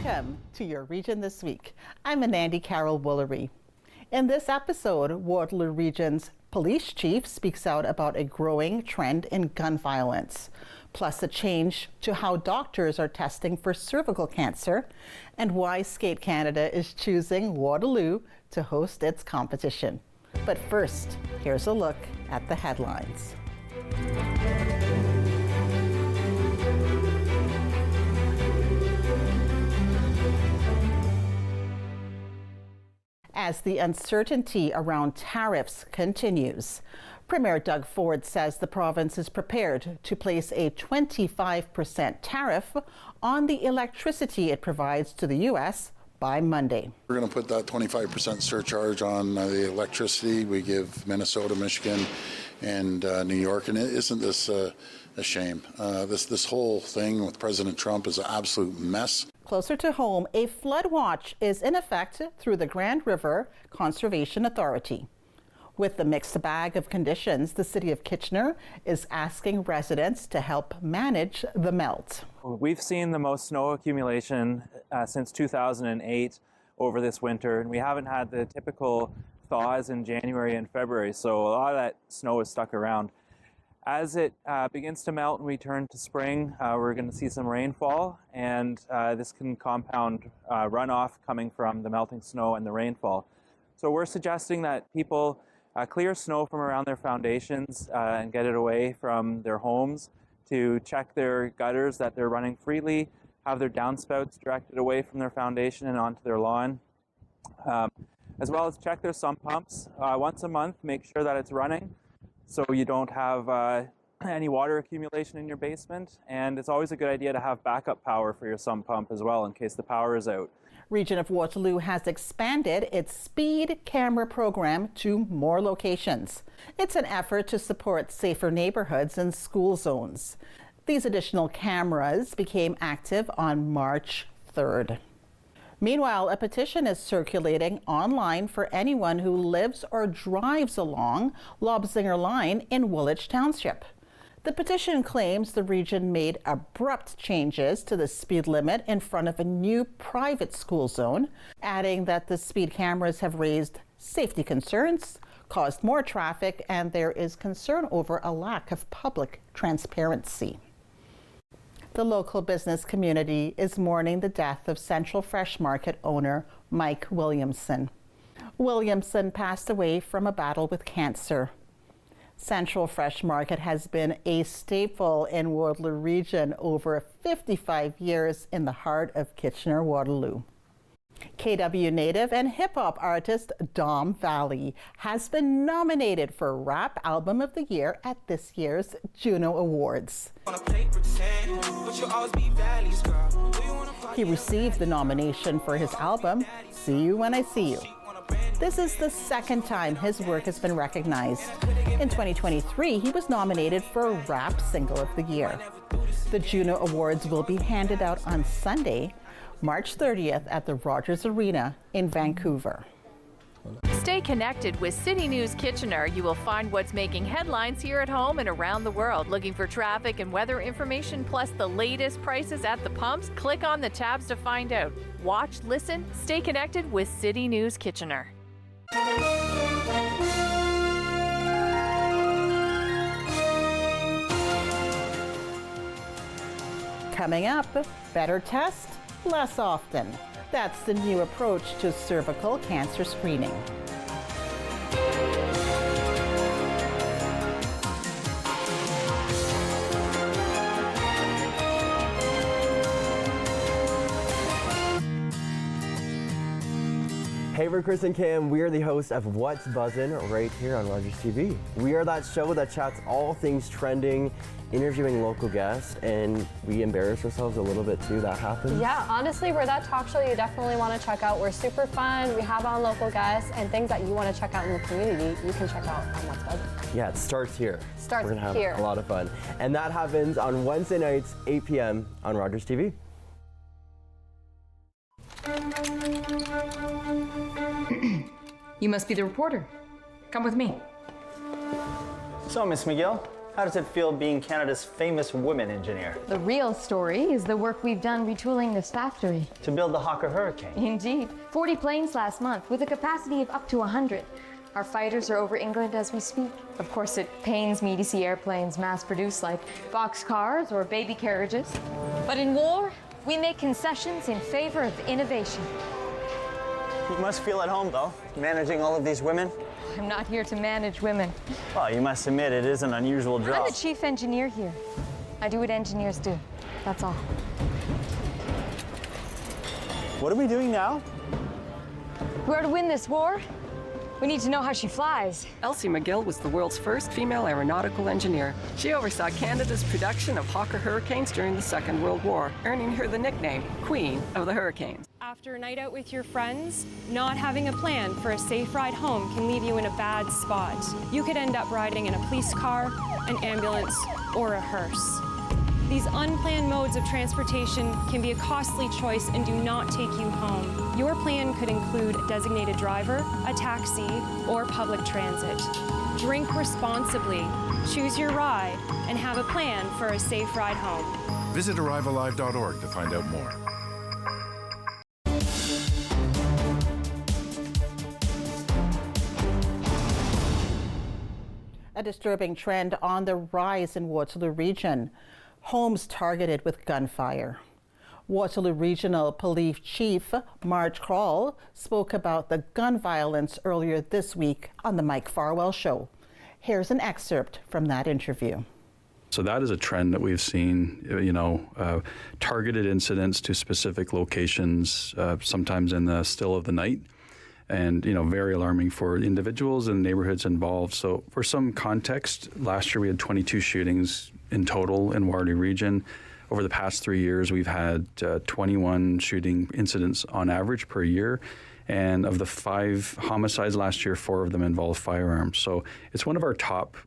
Welcome to your Region This Week. I'm Andy Carroll Woolery. In this episode, Waterloo Region's police chief speaks out about a growing trend in gun violence, plus a change to how doctors are testing for cervical cancer, and why Skate Canada is choosing Waterloo to host its competition. But first, here's a look at the headlines. As the uncertainty around tariffs continues, Premier Doug Ford says the province is prepared to place a 25% tariff on the electricity it provides to the U.S. by Monday. We're going to put that 25% surcharge on the electricity we give Minnesota, Michigan, and New York. And isn't this a shame? This whole thing with President Trump is an absolute mess. Closer to home, a flood watch is in effect through the Grand River Conservation Authority. With the mixed bag of conditions, the City of Kitchener is asking residents to help manage the melt. We've seen the most snow accumulation since 2008 over this winter, and we haven't had the typical thaws in January and February, so a lot of that snow is stuck around. As it begins to melt and we turn to spring, we're going to see some rainfall, and this can compound runoff coming from the melting snow and the rainfall. So we're suggesting that people clear snow from around their foundations and get it away from their homes, to check their gutters that they're running freely, have their downspouts directed away from their foundation and onto their lawn, as well as check their sump pumps once a month, make sure that it's running, so you don't have any water accumulation in your basement. And it's always a good idea to have backup power for your sump pump as well in case the power is out. Region of Waterloo has expanded its speed camera program to more locations. It's an effort to support safer neighborhoods and school zones. These additional cameras became active on March 3rd. Meanwhile, a petition is circulating online for anyone who lives or drives along Lobzinger Line in Woolwich Township. The petition claims the region made abrupt changes to the speed limit in front of a new private school zone, adding that the speed cameras have raised safety concerns, caused more traffic, and there is concern over a lack of public transparency. The local business community is mourning the death of Central Fresh Market owner Mike Williamson. Williamson passed away from a battle with cancer. Central Fresh Market has been a staple in Waterloo Region over 55 years in the heart of Kitchener-Waterloo. KW native and hip-hop artist Dom Valley has been nominated for Rap Album of the Year at this year's Juno Awards. He received the nomination for his album, See You When I See You. This is the second time his work has been recognized. In 2023, he was nominated for Rap Single of the Year. The Juno Awards will be handed out on Sunday, March 30th at the Rogers Arena in Vancouver. Stay connected with City News Kitchener. You will find what's making headlines here at home and around the world. Looking for traffic and weather information, plus the latest prices at the pumps? Click on the tabs to find out. Watch, listen, stay connected with City News Kitchener. Coming up, better test, less often. That's the new approach to cervical cancer screening. Hey, we're Chris and Cam. We are the hosts of What's Buzzin' right here on Rogers TV. We are that show that chats all things trending, interviewing local guests, and we embarrass ourselves a little bit too. That happens. Yeah, honestly, we're that talk show you definitely want to check out. We're super fun. We have on local guests and things that you want to check out in the community. You can check out on What's Buzzin'. Yeah, it starts here. Starts We're gonna here. have a lot of fun, and that happens on Wednesday nights, 8 p.m. on Rogers TV. You must be the reporter. Come with me. So, Miss McGill, How does it feel being Canada's famous women engineer? The real story is the work we've done retooling this factory. To build the Hawker Hurricane? Indeed. 40 planes last month with a capacity of up to 100. Our fighters are over England as we speak. Of course, it pains me to see airplanes mass-produced like boxcars or baby carriages. But in war, we make concessions in favor of innovation. You must feel at home, though, managing all of these women. I'm not here to manage women. Well, you must admit it is an unusual job. I'm the chief engineer here. I do what engineers do. That's all. What are we doing now? We're to win this war. We need to know how she flies. Elsie McGill was the world's first female aeronautical engineer. She oversaw Canada's production of Hawker Hurricanes during the Second World War, earning her the nickname Queen of the Hurricanes. After a night out with your friends, not having a plan for a safe ride home can leave you in a bad spot. You could end up riding in a police car, an ambulance, or a hearse. These unplanned modes of transportation can be a costly choice and do not take you home. Your plan could include a designated driver, a taxi, or public transit. Drink responsibly, choose your ride, and have a plan for a safe ride home. Visit ArriveAlive.org to find out more. A disturbing trend on the rise in Waterloo Region. Homes targeted with gunfire. Waterloo Regional Police Chief Marge Kroll spoke about the gun violence earlier this week on the Mike Farwell Show. Here's an excerpt from that interview. So that is a trend that we've seen, targeted incidents to specific locations, sometimes in the still of the night. And, very alarming for individuals and neighborhoods involved. So for some context, last year we had 22 shootings in total in Waterloo Region. Over the past 3 years, we've had 21 shooting incidents on average per year. And of the 5 homicides last year, 4 of them involved firearms. So it's one of our top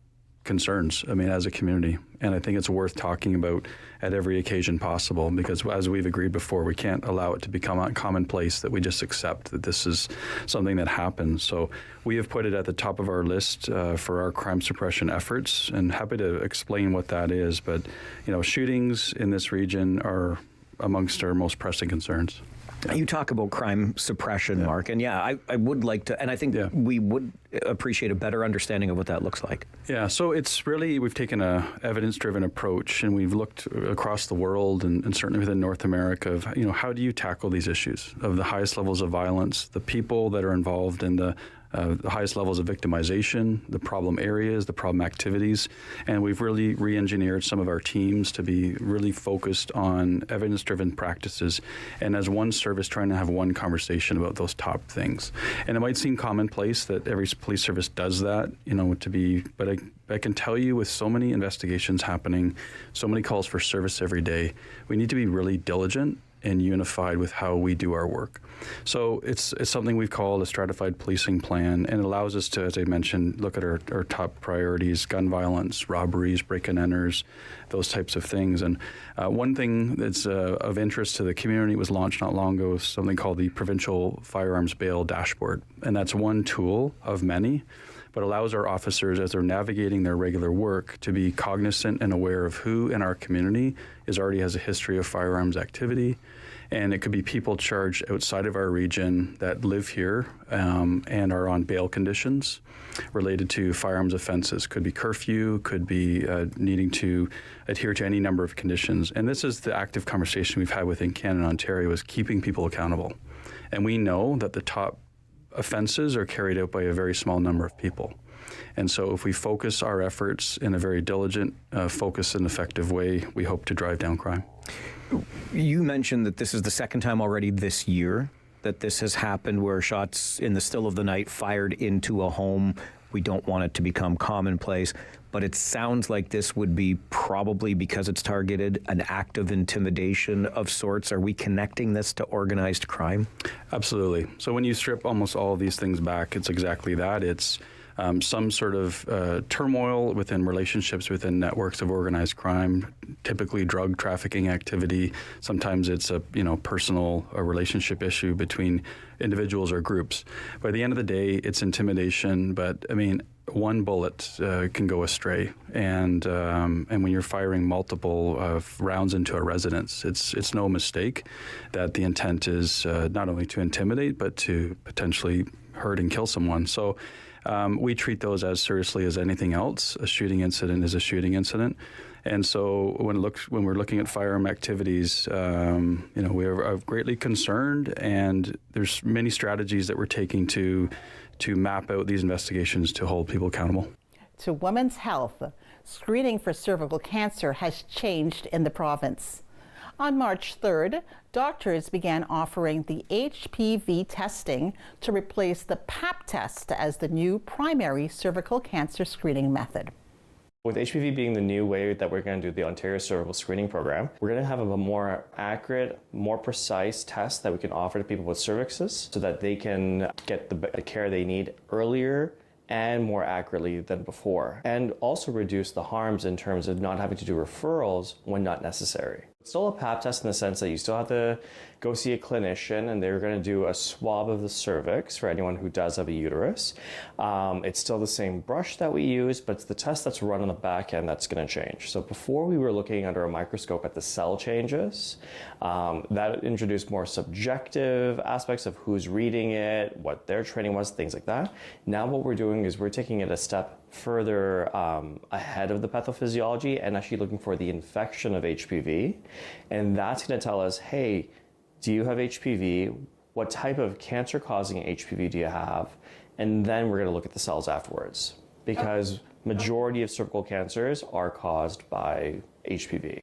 concerns, as a community. And I think it's worth talking about at every occasion possible, because as we've agreed before, we can't allow it to become a commonplace that we just accept that this is something that happens. So we have put it at the top of our list for our crime suppression efforts, and happy to explain what that is. But, shootings in this region are amongst our most pressing concerns. You talk about crime suppression, Mark, and I would like to, and I think we would appreciate a better understanding of what that looks like. Yeah, so it's really, we've taken a evidence-driven approach, and we've looked across the world and certainly within North America of, how do you tackle these issues of the highest levels of violence, the people that are involved in the highest levels of victimization, the problem areas, the problem activities, and we've really re-engineered some of our teams to be really focused on evidence-driven practices, and as one service trying to have one conversation about those top things. And it might seem commonplace that every police service does that, but I can tell you, with so many investigations happening, so many calls for service every day, we need to be really diligent and unified with how we do our work. So it's something we've called a stratified policing plan, and it allows us to, as I mentioned, look at our top priorities: gun violence, robberies, break-and-enters, those types of things. And one thing that's of interest to the community was launched not long ago, something called the Provincial Firearms Bail Dashboard. And that's one tool of many, but allows our officers, as they're navigating their regular work, to be cognizant and aware of who in our community already has a history of firearms activity. And it could be people charged outside of our region that live here and are on bail conditions related to firearms offenses. Could be curfew, could be needing to adhere to any number of conditions. And this is the active conversation we've had within Canada and Ontario, is keeping people accountable. And we know that the top offenses are carried out by a very small number of people. And so if we focus our efforts in a very diligent, focused and effective way, we hope to drive down crime. You mentioned that this is the second time already this year that this has happened, where shots in the still of the night fired into a home. We don't want it to become commonplace, but it sounds like this would be, probably because it's targeted, an act of intimidation of sorts. Are we connecting this to organized crime? Absolutely. So when you strip almost all of these things back, it's exactly that. It's some sort of turmoil within relationships within networks of organized crime, typically drug trafficking activity. Sometimes it's a personal relationship issue between individuals or groups. By the end of the day, it's intimidation. But one bullet can go astray, and when you're firing multiple rounds into a residence, it's no mistake that the intent is not only to intimidate but to potentially hurt and kill someone. So we treat those as seriously as anything else. A shooting incident is a shooting incident. And so when we're looking at firearm activities, we are greatly concerned, and there's many strategies that we're taking to map out these investigations to hold people accountable. To women's health, screening for cervical cancer has changed in the province. On March 3rd, doctors began offering the HPV testing to replace the Pap test as the new primary cervical cancer screening method. With HPV being the new way that we're going to do the Ontario Cervical Screening Program, we're going to have a more accurate, more precise test that we can offer to people with cervixes so that they can get the care they need earlier and more accurately than before, and also reduce the harms in terms of not having to do referrals when not necessary. It's still a Pap test in the sense that you still have to go see a clinician, and they're going to do a swab of the cervix for anyone who does have a uterus. It's still the same brush that we use, but it's the test that's run on the back end that's going to change. So before we were looking under a microscope at the cell changes, that introduced more subjective aspects of who's reading it, what their training was, things like that. Now what we're doing is we're taking it a step further ahead of the pathophysiology and actually looking for the infection of HPV. And that's going to tell us, hey, do you have HPV? What type of cancer-causing HPV do you have? And then we're going to look at the cells afterwards, because majority of cervical cancers are caused by HPV.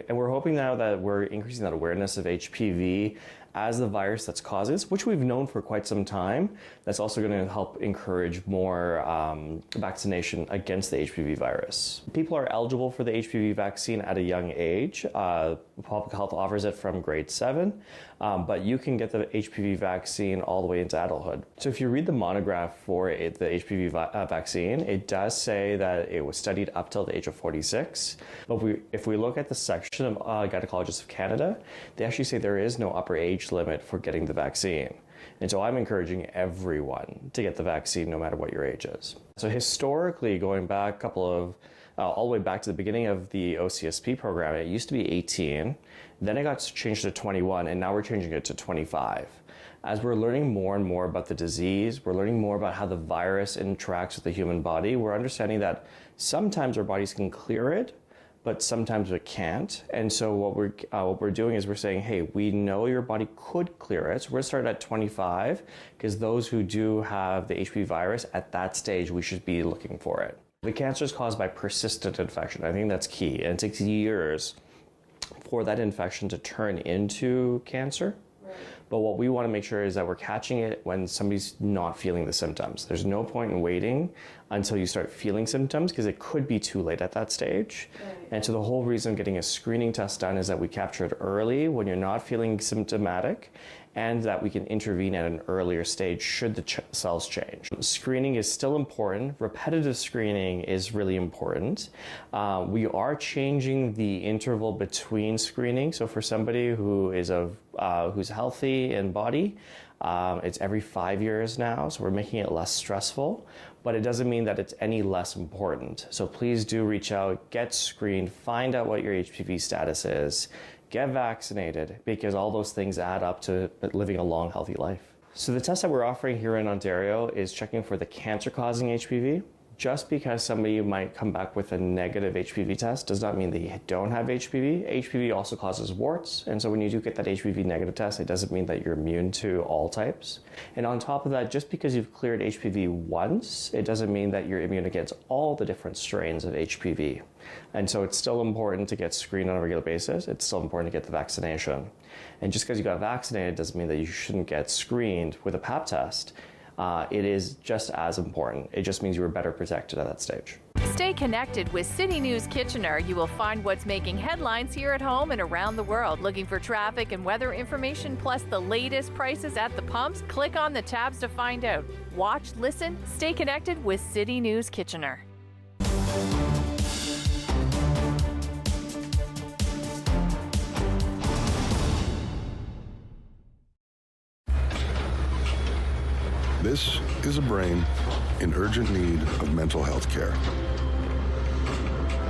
And we're hoping now that we're increasing that awareness of HPV as the virus that's causes, which we've known for quite some time. That's also going to help encourage more vaccination against the HPV virus. People are eligible for the HPV vaccine at a young age. Public Health offers it from grade 7, but you can get the HPV vaccine all the way into adulthood. So if you read the monograph for the HPV vaccine, it does say that it was studied up till the age of 46. But if we look at the section of Gynecologists of Canada, they actually say there is no upper age limit for getting the vaccine. And so I'm encouraging everyone to get the vaccine no matter what your age is. So historically, going back all the way back to the beginning of the OCSP program, it used to be 18, then it got changed to 21, and now we're changing it to 25. As we're learning more and more about the disease, we're learning more about how the virus interacts with the human body, we're understanding that sometimes our bodies can clear it, but sometimes it can't. And so what we're doing is we're saying, hey, we know your body could clear it. So we're going to start at 25, because those who do have the HPV virus at that stage, we should be looking for it. The cancer is caused by persistent infection. I think that's key. And it takes years for that infection to turn into cancer. But what we want to make sure is that we're catching it when somebody's not feeling the symptoms. There's no point in waiting until you start feeling symptoms, because it could be too late at that stage. Right. And so the whole reason getting a screening test done is that we capture it early when you're not feeling symptomatic, and that we can intervene at an earlier stage should the cells change. Screening is still important. Repetitive screening is really important. We are changing the interval between screening. So for somebody who is who's healthy in body, it's every 5 years now, so we're making it less stressful, but it doesn't mean that it's any less important. So please do reach out, get screened, find out what your HPV status is, get vaccinated, because all those things add up to living a long, healthy life. So the test that we're offering here in Ontario is checking for the cancer-causing HPV. Just because somebody might come back with a negative HPV test does not mean they don't have HPV. HPV also causes warts, and so when you do get that HPV negative test, it doesn't mean that you're immune to all types. And on top of that, just because you've cleared HPV once, it doesn't mean that you're immune against all the different strains of HPV. And so it's still important to get screened on a regular basis. It's still important to get the vaccination. And just because you got vaccinated doesn't mean that you shouldn't get screened with a Pap test. It is just as important. It just means you were better protected at that stage. Stay connected with City News Kitchener. You will find what's making headlines here at home and around the world. Looking for traffic and weather information, plus the latest prices at the pumps? Click on the tabs to find out. Watch, listen, stay connected with City News Kitchener. This is a brain in urgent need of mental health care.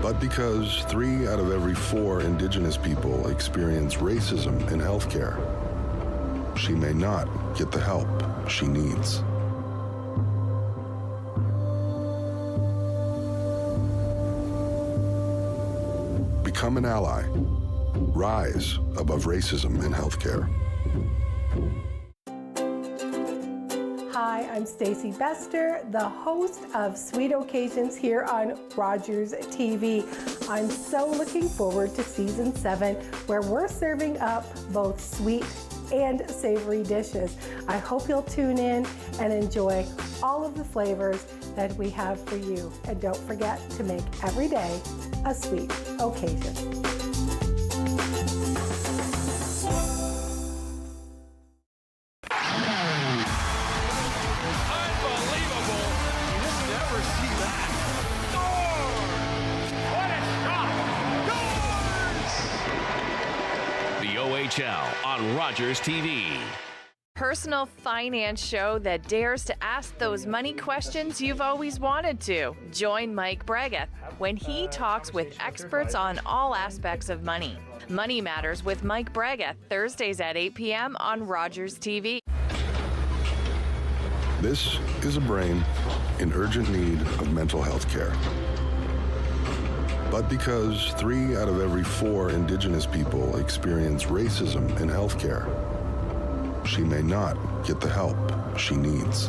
But because 3 out of every 4 Indigenous people experience racism in healthcare, she may not get the help she needs. Become an ally. Rise above racism in healthcare. Hi, I'm Stacey Bester, the host of Sweet Occasions here on Rogers TV. I'm so looking forward to season 7, where we're serving up both sweet and savory dishes. I hope you'll tune in and enjoy all of the flavors that we have for you. And don't forget to make every day a sweet occasion. On Rogers TV. Personal finance show that dares to ask those money questions you've always wanted to. Join Mike Bregueth when he talks with experts on all aspects of money. Money Matters with Mike Bregueth, Thursdays at 8 p.m. on Rogers TV. This is a brain in urgent need of mental health care. But because 3 out of every 4 Indigenous people experience racism in healthcare, she may not get the help she needs.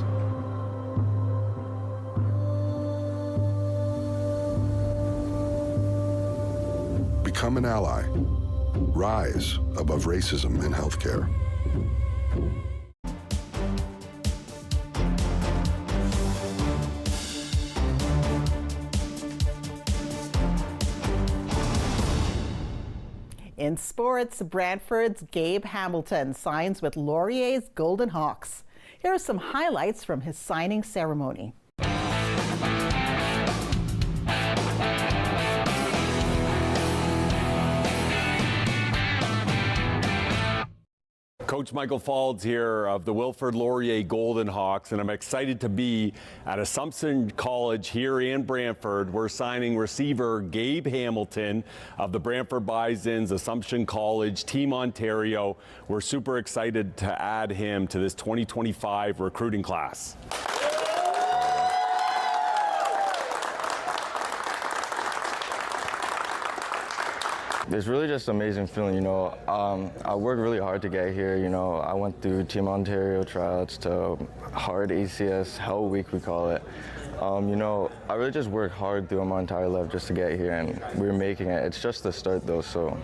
Become an ally. Rise above racism in healthcare. In sports, Brantford's Gabe Hamilton signs with Laurier's Golden Hawks. Here are some highlights from his signing ceremony. Coach Michael Faulds here of the Wilfrid Laurier Golden Hawks, and I'm excited to be at Assumption College here in Brantford. We're signing receiver Gabe Hamilton of the Brantford Bisons, Assumption College, Team Ontario. We're super excited to add him to this 2025 recruiting class. It's really just an amazing feeling, you know. I worked really hard to get here, you know. I went through Team Ontario tryouts to hard ACS, Hell Week we call it. You know, I really just worked hard through my entire life just to get here, and we're making it. It's just the start though, so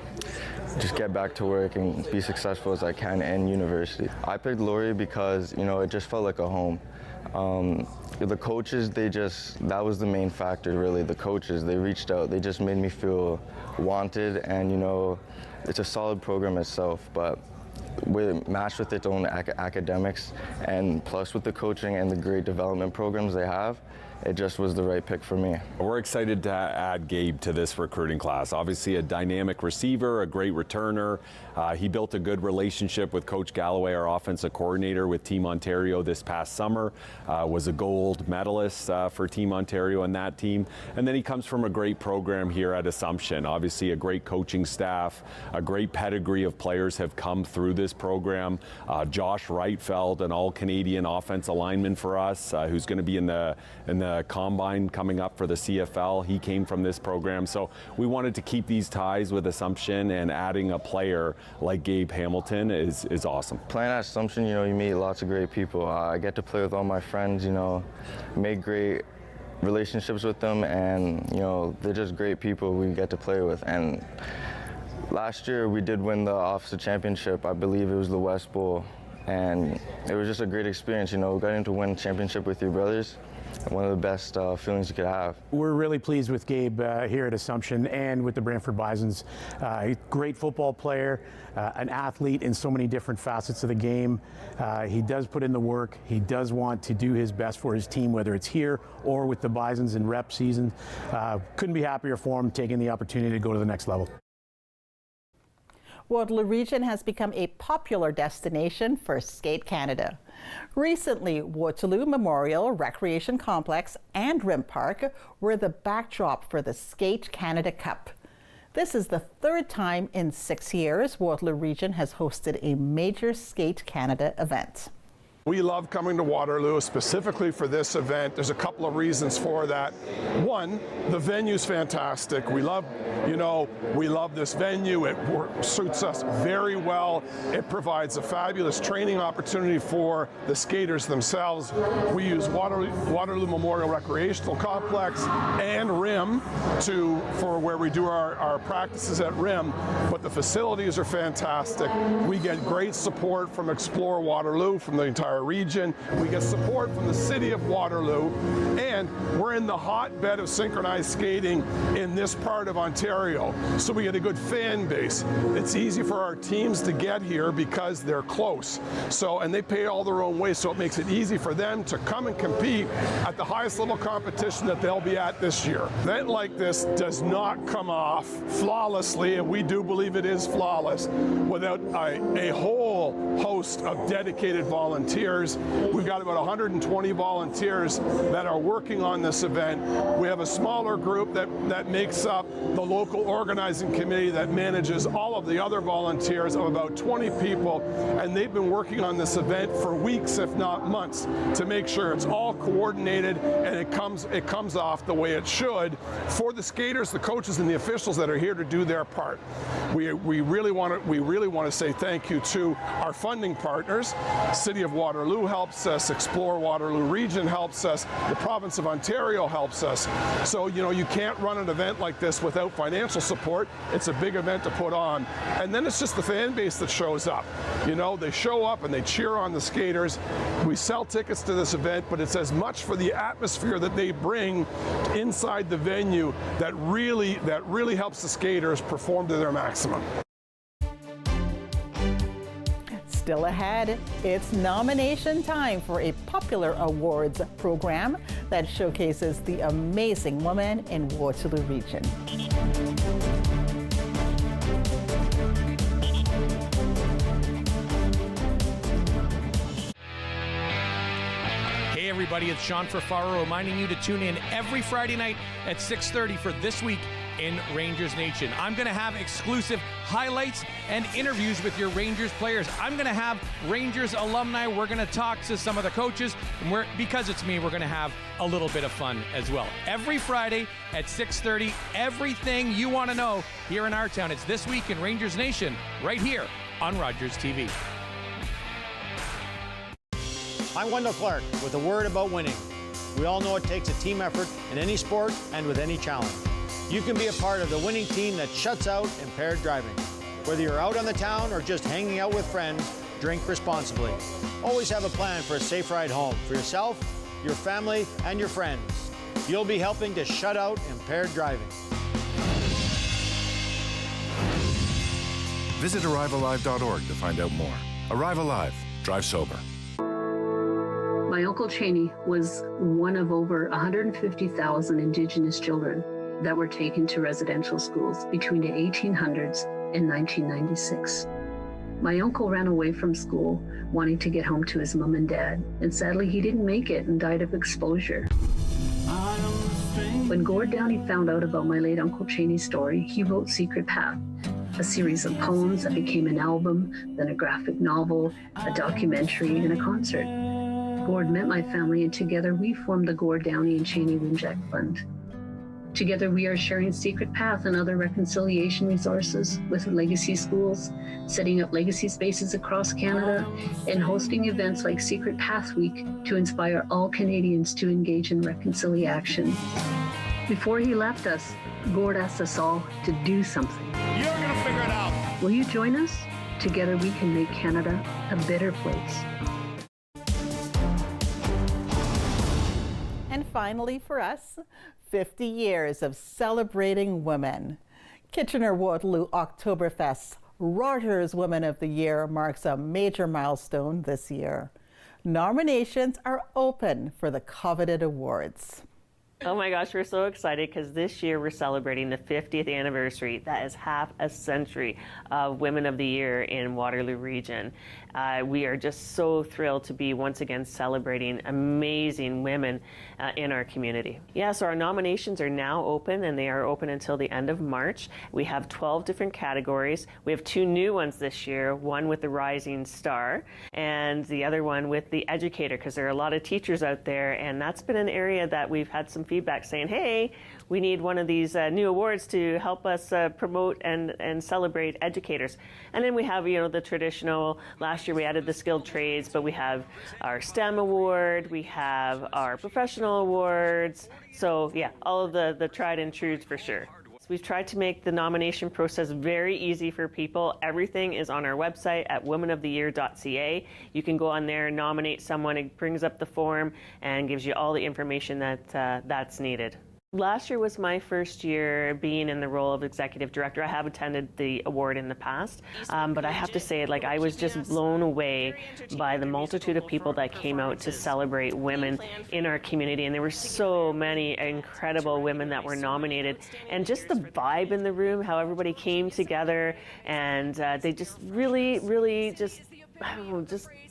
just get back to work and be successful as I can in university. I picked Laurier because, you know, it just felt like a home. The coaches, that was the main factor really. The coaches, they reached out, they just made me feel wanted, and you know, it's a solid program itself, but matched with its own academics, and plus with the coaching and the great development programs they have, it just was the right pick for me. We're excited to add Gabe to this recruiting class. Obviously a dynamic receiver, a great returner. He built a good relationship with Coach Galloway, our offensive coordinator with Team Ontario this past summer. Was a gold medalist for Team Ontario and that team. And then he comes from a great program here at Assumption. Obviously a great coaching staff, a great pedigree of players have come through this program. Josh Reitfeld, an all-Canadian offensive lineman for us, who's going to be in the combine coming up for the CFL. He came from this program. So we wanted to keep these ties with Assumption, and adding a player like Gabe Hamilton is awesome. Playing at Assumption, you know, you meet lots of great people. I get to play with all my friends, you know, make great relationships with them, and you know, they're just great people we get to play with. And last year we did win the officer championship. I believe it was the West Bowl, and it was just a great experience, you know, getting to win a championship with your brothers. One of the best feelings you could have. We're really pleased with Gabe here at Assumption and with the Brantford Bisons. Great football player, an athlete in so many different facets of the game. He does put in the work. He does want to do his best for his team, whether it's here or with the Bisons in rep season. Couldn't be happier for him taking the opportunity to go to the next level. Waterloo Region has become a popular destination for Skate Canada. Recently, Waterloo Memorial Recreation Complex and Rim Park were the backdrop for the Skate Canada Cup. This is the third time in 6 years Waterloo Region has hosted a major Skate Canada event. We love coming to Waterloo specifically for this event. There's a couple of reasons for that. One, the venue's fantastic. We love this venue. It suits us very well. It provides a fabulous training opportunity for the skaters themselves. We use Waterloo Memorial Recreational Complex and RIM for where we do our practices at RIM, but the facilities are fantastic. We get great support from Explore Waterloo, from the entire region. We get support from the city of Waterloo, and we're in the hotbed of synchronized skating in this part of Ontario, so we get a good fan base. It's easy for our teams to get here because they're close, and they pay all their own way, so it makes it easy for them to come and compete at the highest level competition that they'll be at this year. An event like this does not come off flawlessly, and we do believe it is flawless, without a whole host of dedicated volunteers. We've got about 120 volunteers that are working on this event. We have a smaller group that makes up the local organizing committee that manages all of the other volunteers of about 20 people, and they've been working on this event for weeks, if not months, to make sure it's all coordinated and it comes off the way it should for the skaters, the coaches, and the officials that are here to do their part. We really want to say thank you to our funding partners. City of Waterloo helps us, Explore Waterloo Region helps us, the province of Ontario helps us. So, you can't run an event like this without financial support. It's a big event to put on. And then it's just the fan base that shows up. They show up and they cheer on the skaters. We sell tickets to this event, but it's as much for the atmosphere that they bring inside the venue that really helps the skaters perform to their maximum. Still ahead, it's nomination time for a popular awards program that showcases the amazing women in Waterloo Region. Hey everybody, it's Sean Ferfaro reminding you to tune in every Friday night at 6:30 for This Week in Rangers Nation. I'm going to have exclusive highlights and interviews with your Rangers players. I'm going to have Rangers alumni. We're going to talk to some of the coaches, and because it's me, we're going to have a little bit of fun as well. Every Friday at 6:30, everything you want to know here in our town. It's This Week in Rangers Nation right here on Rogers TV. I'm Wendell Clark with a word about winning. We all know it takes a team effort in any sport and with any challenge. You can be a part of the winning team that shuts out impaired driving. Whether you're out on the town or just hanging out with friends, drink responsibly. Always have a plan for a safe ride home for yourself, your family, and your friends. You'll be helping to shut out impaired driving. Visit ArriveAlive.org to find out more. Arrive Alive. Drive sober. My Uncle Cheney was one of over 150,000 Indigenous children that were taken to residential schools between the 1800s and 1996. My uncle ran away from school wanting to get home to his mom and dad, and sadly he didn't make it and died of exposure. When Gord Downie found out about my late Uncle Cheney's story, he wrote Secret Path, a series of poems that became an album, then a graphic novel, a documentary, and a concert. Gord met my family, and together we formed the Gord Downie and Cheney Winjack Fund. Together, we are sharing Secret Path and other reconciliation resources with legacy schools, setting up legacy spaces across Canada, and hosting events like Secret Path Week to inspire all Canadians to engage in reconciliation. Before he left us, Gord asked us all to do something. You're going to figure it out. Will you join us? Together, we can make Canada a better place. And finally for us, 50 years of celebrating women. Kitchener-Waterloo Oktoberfest's Rogers Woman of the Year marks a major milestone this year. Nominations are open for the coveted awards. Oh my gosh, we're so excited because this year we're celebrating the 50th anniversary. That is half a century of Women of the Year in Waterloo Region. We are just so thrilled to be once again celebrating amazing women in our community. Yeah, so our nominations are now open, and they are open until the end of March. We have 12 different categories. We have 2 new ones this year, one with the Rising Star and the other one with the Educator, because there are a lot of teachers out there, and that's been an area that we've had some feedback saying, hey, we need one of these new awards to help us promote and celebrate educators. And then we have, the traditional, last year we added the skilled trades, but we have our STEM award, we have our professional awards. So yeah, all of the tried and trues for sure. We've tried to make the nomination process very easy for people. Everything is on our website at womenoftheyear.ca. You can go on there and nominate someone. It brings up the form and gives you all the information that's needed. Last year was my first year being in the role of executive director. I have attended the award in the past, but I have to say, I was just blown away by the multitude of people that came out to celebrate women in our community, and there were so many incredible women that were nominated, and just the vibe in the room, how everybody came together, and they just really just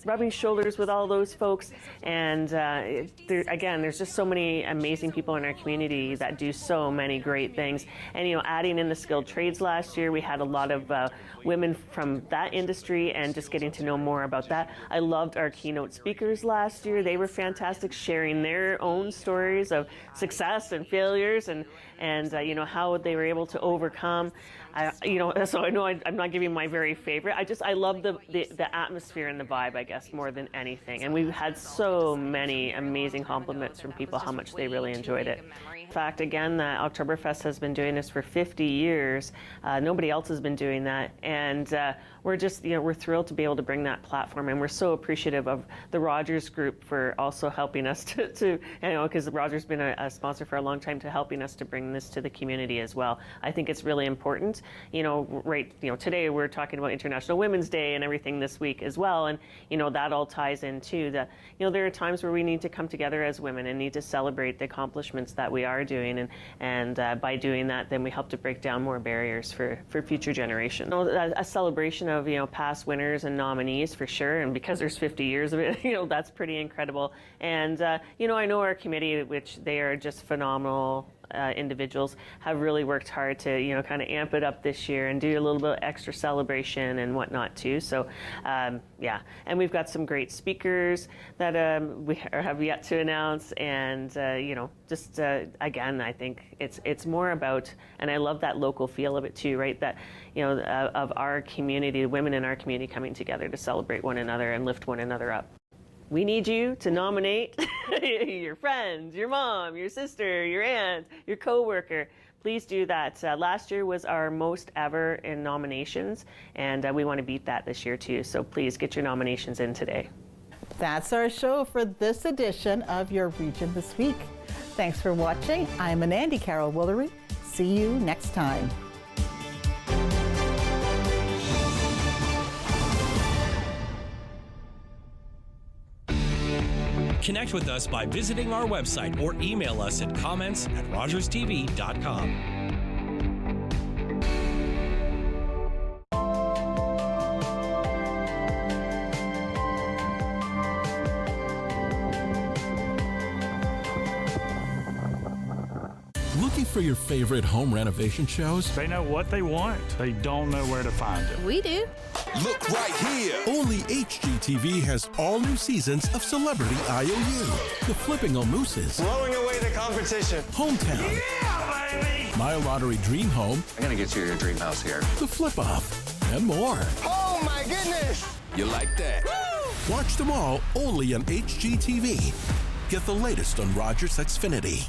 rubbing shoulders with all those folks. And there's just so many amazing people in our community that do so many great things. And, adding in the skilled trades last year, we had a lot of women from that industry and just getting to know more about that. I loved our keynote speakers last year. They were fantastic, sharing their own stories of success and failures and how they were able to overcome. So I know I'm not giving my very favorite. I love the atmosphere and the vibe, I guess, more than anything. And we've had so many amazing compliments from people how much they really enjoyed it. In fact, again, Oktoberfest has been doing this for 50 years. Nobody else has been doing that. And we're just, we're thrilled to be able to bring that platform. And we're so appreciative of the Rogers Group for also helping us to because Rogers has been a sponsor for a long time, to helping us to bring this to the community as well. I think it's really important. Today we're talking about International Women's Day and everything this week as well. And, that all ties into there are times where we need to come together as women and need to celebrate the accomplishments that we are doing. And by doing that, then we help to break down more barriers for future generations. A celebration of, past winners and nominees for sure. And because there's 50 years of it, that's pretty incredible. And, I know our committee, which they are just phenomenal individuals, have really worked hard to kind of amp it up this year and do a little bit extra celebration and whatnot too. So yeah, and we've got some great speakers that we have yet to announce, and again, I think it's more about, and I love that local feel of it too, right? That of our community, women in our community coming together to celebrate one another and lift one another up. We need you to nominate your friends, your mom, your sister, your aunt, your coworker. Please do that. Last year was our most ever in nominations, and we want to beat that this year too. So please get your nominations in today. That's our show for this edition of Your Region This Week. Thanks for watching. I'm Anandi Carol Woolery. See you next time. Connect with us by visiting our website or email us at comments@rogerstv.com. Looking for your favorite home renovation shows? They know what they want. They don't know where to find it. We do. Look right here. Only HGTV has all new seasons of Celebrity IOU. The Flipping O Mooses. Blowing away the competition. Hometown. Yeah, baby! My Lottery Dream Home. I'm going to get you your dream house here. The Flip Off. And more. Oh my goodness! You like that? Woo! Watch them all only on HGTV. Get the latest on Rogers Xfinity.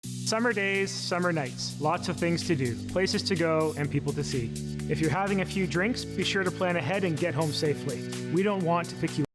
Summer days, summer nights, lots of things to do, places to go, and people to see. If you're having a few drinks, be sure to plan ahead and get home safely. We don't want to pick you